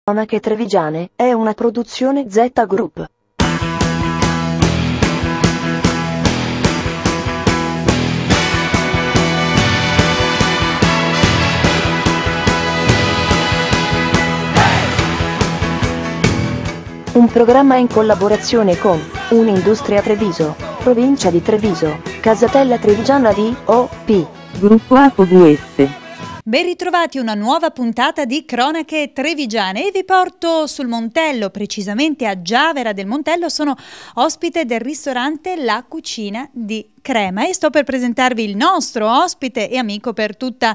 Cronache Trevigiane è una produzione Z Group. Un programma in collaborazione con Un'Industria Treviso, Provincia di Treviso, Casatella Trevigiana di O.P. Gruppo APOVS. Ben ritrovati, una nuova puntata di Cronache Trevigiane e vi porto sul Montello, precisamente a Giavera del Montello. Sono ospite del ristorante La Cucina di Crema e sto per presentarvi il nostro ospite e amico per tutta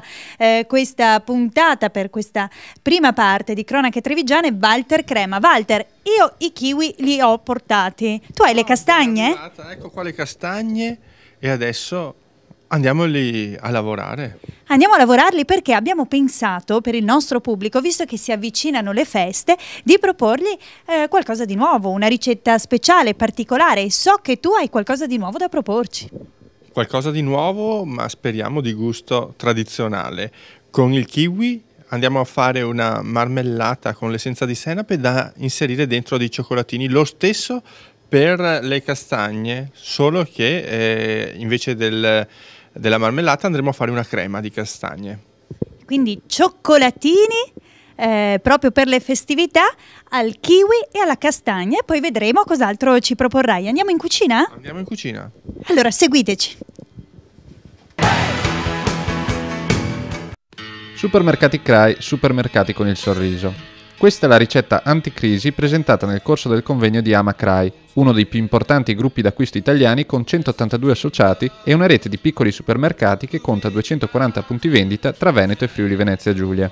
questa puntata, per questa prima parte di Cronache Trevigiane, Walter Crema. Walter, io i kiwi li ho portati, tu hai le castagne? Ecco qua le castagne e adesso andiamo lì a lavorare. Andiamo a lavorarli perché abbiamo pensato per il nostro pubblico, visto che si avvicinano le feste, di proporgli qualcosa di nuovo, una ricetta speciale, particolare, e so che tu hai qualcosa di nuovo da proporci. Qualcosa di nuovo, ma speriamo di gusto tradizionale. Con il kiwi andiamo a fare una marmellata con l'essenza di senape da inserire dentro dei cioccolatini, lo stesso per le castagne, solo che invece della marmellata andremo a fare una crema di castagne. Quindi cioccolatini proprio per le festività, al kiwi e alla castagna, e poi vedremo cos'altro ci proporrai. Andiamo in cucina? Andiamo in cucina. Allora seguiteci. Supermercati CRAI, supermercati con il sorriso. Questa è la ricetta anticrisi presentata nel corso del convegno di Ama CRAI, uno dei più importanti gruppi d'acquisto italiani con 182 associati e una rete di piccoli supermercati che conta 240 punti vendita tra Veneto e Friuli Venezia Giulia.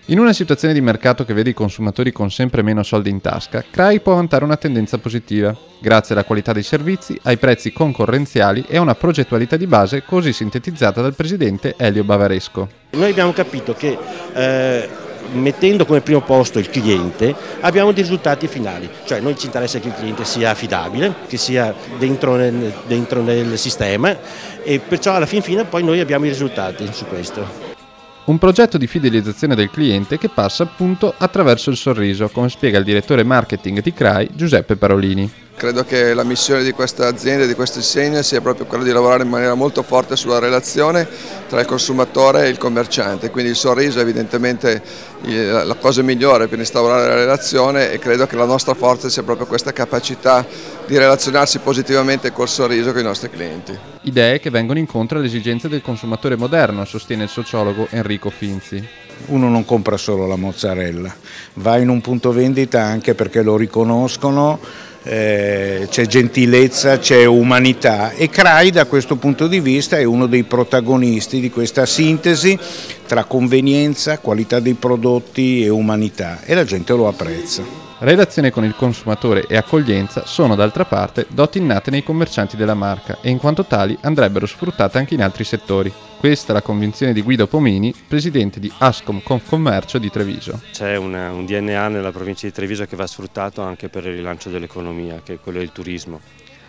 In una situazione di mercato che vede i consumatori con sempre meno soldi in tasca, CRAI può vantare una tendenza positiva, grazie alla qualità dei servizi, ai prezzi concorrenziali e a una progettualità di base così sintetizzata dal presidente Elio Bavaresco. Noi abbiamo capito che mettendo come primo posto il cliente abbiamo dei risultati finali, cioè noi ci interessa che il cliente sia affidabile, che sia dentro nel sistema, e perciò alla fine poi noi abbiamo i risultati su questo. Un progetto di fidelizzazione del cliente che passa appunto attraverso il sorriso, come spiega il direttore marketing di CRAI Giuseppe Parolini. Credo che la missione di questa azienda e di questa insegna sia proprio quella di lavorare in maniera molto forte sulla relazione tra il consumatore e il commerciante, quindi il sorriso è evidentemente la cosa migliore per instaurare la relazione, e credo che la nostra forza sia proprio questa capacità di relazionarsi positivamente col sorriso con i nostri clienti. Idee che vengono incontro alle esigenze del consumatore moderno, sostiene il sociologo Enrico Finzi. Uno non compra solo la mozzarella, va in un punto vendita anche perché lo riconoscono, c'è gentilezza, c'è umanità, e CRAI da questo punto di vista è uno dei protagonisti di questa sintesi tra convenienza, qualità dei prodotti e umanità, e la gente lo apprezza. Relazione con il consumatore e accoglienza sono d'altra parte doti innate nei commercianti della marca e in quanto tali andrebbero sfruttate anche in altri settori. Questa è la convinzione di Guido Pomini, presidente di Ascom Confcommercio di Treviso. C'è un DNA nella provincia di Treviso che va sfruttato anche per il rilancio dell'economia, che è quello del turismo.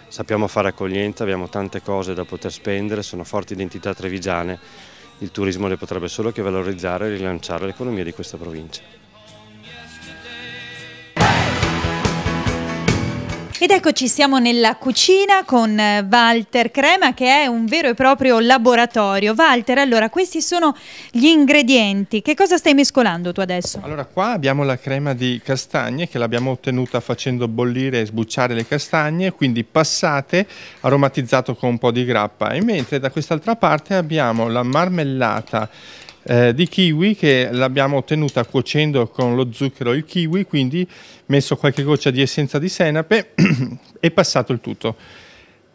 Sappiamo fare accoglienza, abbiamo tante cose da poter spendere, sono forti identità trevigiane. Il turismo le potrebbe solo che valorizzare e rilanciare l'economia di questa provincia. Ed eccoci, siamo nella cucina con Walter Crema, che è un vero e proprio laboratorio. Walter, allora, questi sono gli ingredienti. Che cosa stai mescolando tu adesso? Allora, qua abbiamo la crema di castagne che l'abbiamo ottenuta facendo bollire e sbucciare le castagne, quindi passate, aromatizzato con un po' di grappa. E mentre da quest'altra parte abbiamo la marmellata di kiwi che l'abbiamo ottenuta cuocendo con lo zucchero e il kiwi, quindi messo qualche goccia di essenza di senape e passato il tutto.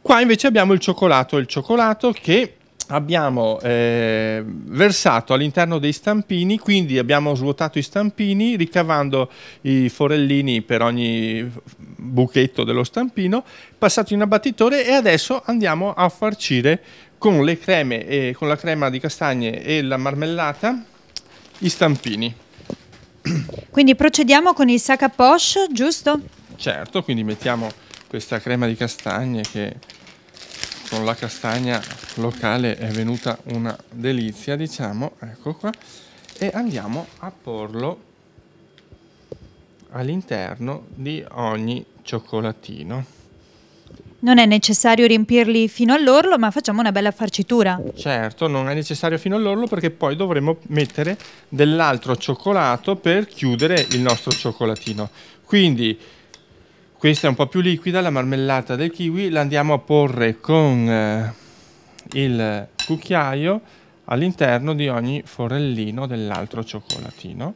Qua invece abbiamo il cioccolato che abbiamo versato all'interno dei stampini, quindi abbiamo svuotato i stampini ricavando i forellini per ogni buchetto dello stampino, passato in abbattitore, e adesso andiamo a farcire con le creme, con la crema di castagne e la marmellata, i stampini. Quindi procediamo con il sac à poche, giusto? Certo, quindi mettiamo questa crema di castagne che con la castagna locale è venuta una delizia, diciamo, ecco qua, e andiamo a porlo all'interno di ogni cioccolatino. Non è necessario riempirli fino all'orlo, ma facciamo una bella farcitura. Certo, non è necessario fino all'orlo perché poi dovremo mettere dell'altro cioccolato per chiudere il nostro cioccolatino. Quindi questa è un po' più liquida, la marmellata del kiwi la andiamo a porre con il cucchiaio all'interno di ogni forellino dell'altro cioccolatino.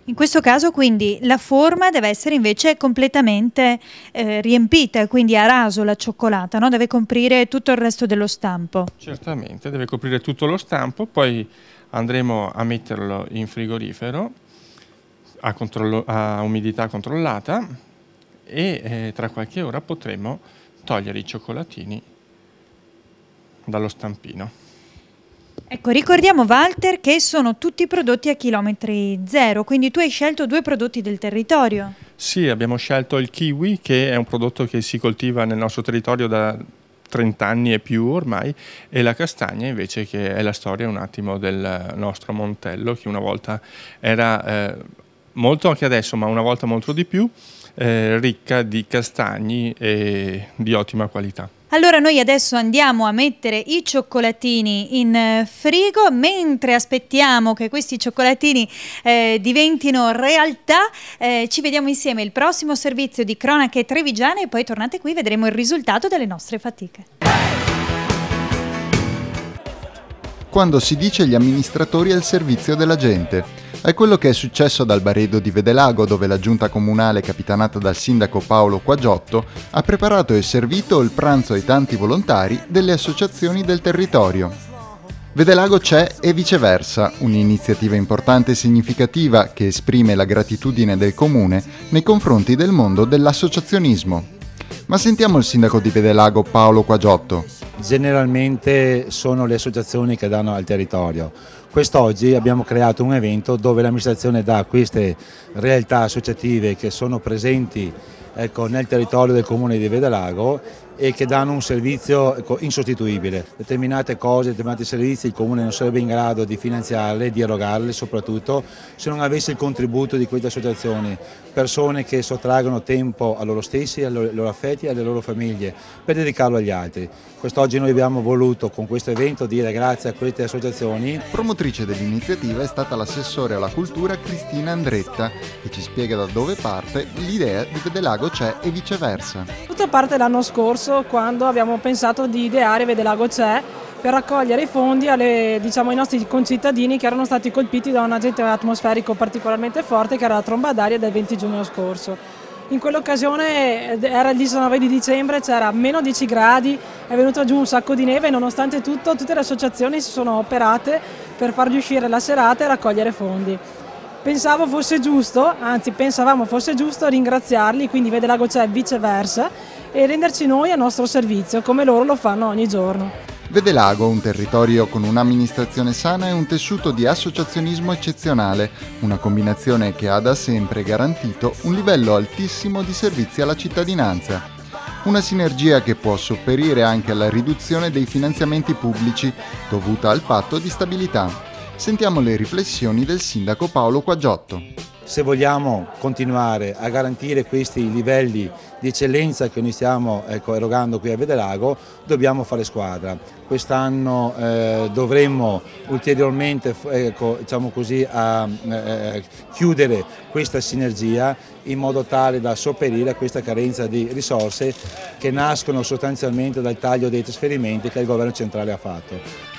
In questo caso quindi la forma deve essere invece completamente riempita, quindi a raso la cioccolata, no? Deve coprire tutto il resto dello stampo. Certamente, deve coprire tutto lo stampo, poi andremo a metterlo in frigorifero a umidità controllata e tra qualche ora potremo togliere i cioccolatini dallo stampino. Ecco, ricordiamo Walter che sono tutti prodotti a chilometri zero, quindi tu hai scelto 2 prodotti del territorio. Sì, abbiamo scelto il kiwi, che è un prodotto che si coltiva nel nostro territorio da 30 anni e più ormai, e la castagna invece, che è la storia un attimo del nostro Montello, che una volta era molto, anche adesso, ma una volta molto di più, ricca di castagni e di ottima qualità. Allora noi adesso andiamo a mettere i cioccolatini in frigo, mentre aspettiamo che questi cioccolatini diventino realtà. Ci vediamo insieme il prossimo servizio di Cronache Trevigiane e poi tornate qui, vedremo il risultato delle nostre fatiche. Quando si dice gli amministratori al servizio della gente. È quello che è successo ad Albaredo di Vedelago, dove la giunta comunale, capitanata dal sindaco Paolo Quagiotto, ha preparato e servito il pranzo ai tanti volontari delle associazioni del territorio. Vedelago c'è e viceversa, un'iniziativa importante e significativa che esprime la gratitudine del comune nei confronti del mondo dell'associazionismo. Ma sentiamo il sindaco di Vedelago Paolo Quagiotto. Generalmente sono le associazioni che danno al territorio. Quest'oggi abbiamo creato un evento dove l'amministrazione dà a queste realtà associative che sono presenti nel territorio del comune di Vedelago e che danno un servizio insostituibile. Determinate cose, determinati servizi il comune non sarebbe in grado di finanziarle, di erogarle, soprattutto se non avesse il contributo di queste associazioni, persone che sottraggono tempo a loro stessi, ai loro affetti e alle loro famiglie per dedicarlo agli altri. Quest'oggi noi abbiamo voluto con questo evento dire grazie a queste associazioni. Promotrice dell'iniziativa è stata l'assessore alla cultura Cristina Andretta, che ci spiega da dove parte l'idea di Vedelago c'è e viceversa. Tutto parte l'anno scorso, quando abbiamo pensato di ideare Vedelago c'è per raccogliere i fondi ai nostri concittadini che erano stati colpiti da un agente atmosferico particolarmente forte, che era la tromba d'aria del 20 giugno scorso. In quell'occasione era il 19 di dicembre, c'era meno 10 gradi, è venuto giù un sacco di neve e nonostante tutto tutte le associazioni si sono operate per far riuscire la serata e raccogliere fondi. Pensavamo fosse giusto ringraziarli, quindi Vedelago c'è viceversa, e renderci noi a nostro servizio come loro lo fanno ogni giorno. Vedelago, un territorio con un'amministrazione sana e un tessuto di associazionismo eccezionale, una combinazione che ha da sempre garantito un livello altissimo di servizi alla cittadinanza. Una sinergia che può sopperire anche alla riduzione dei finanziamenti pubblici dovuta al patto di stabilità. Sentiamo le riflessioni del sindaco Paolo Quagiotto. Se vogliamo continuare a garantire questi livelli di eccellenza che noi stiamo erogando qui a Vedelago, dobbiamo fare squadra. Quest'anno dovremmo ulteriormente chiudere questa sinergia in modo tale da sopperire a questa carenza di risorse che nascono sostanzialmente dal taglio dei trasferimenti che il governo centrale ha fatto.